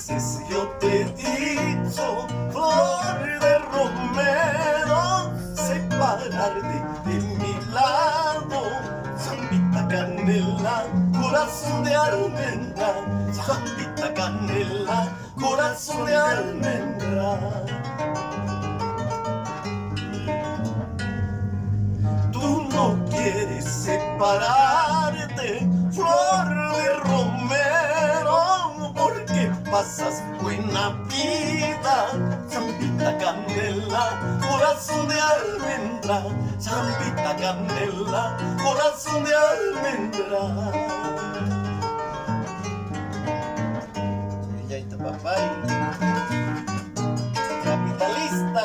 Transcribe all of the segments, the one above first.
veces yo te he dicho, flor de romero, separarte de mi lado. Zambita canela, corazón de almendra, zambita canela, corazón de almendra. Tú no quieres separarte, flor de romero, porque pasas buena vida. Zambita canela, corazón de almendra, zambita canela, corazón de almendra. Yaita papay, capitalista.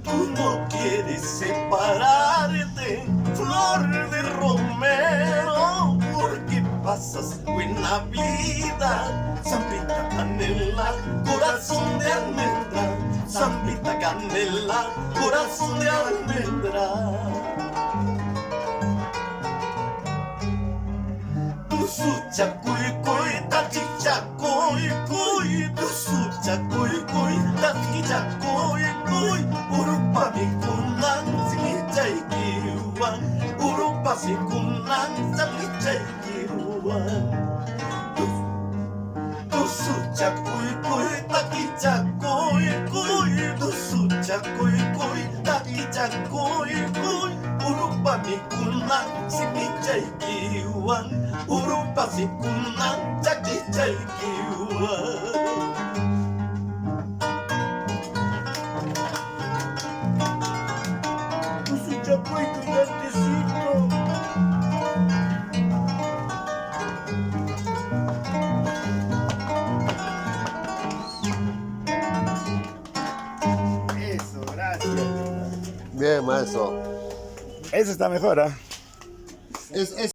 Tú no quieres separarte, flor de romero, porque pasas buena vida. Zambita canela, corazón de almendra, zambita canela, corazón de almendra. Tusucha cuy cuy, tachicha cuy cuy, tusucha cuy cuy, tachicha cuy cuy. Urupa mikunan, singichay kiwan, urupa sikunan, singichay kiwan. Tusucha cuy cuy, tachicha cuy cuy, tusucha cuy cuy, tachicha cuy cuy. Urupa mikunan, singichay kiwan, urupa sikunan, singichay kiwan. Chapoy, cuidadecito. Eso, gracias. Bien, maestro. Eso está mejor, ¿ah? Es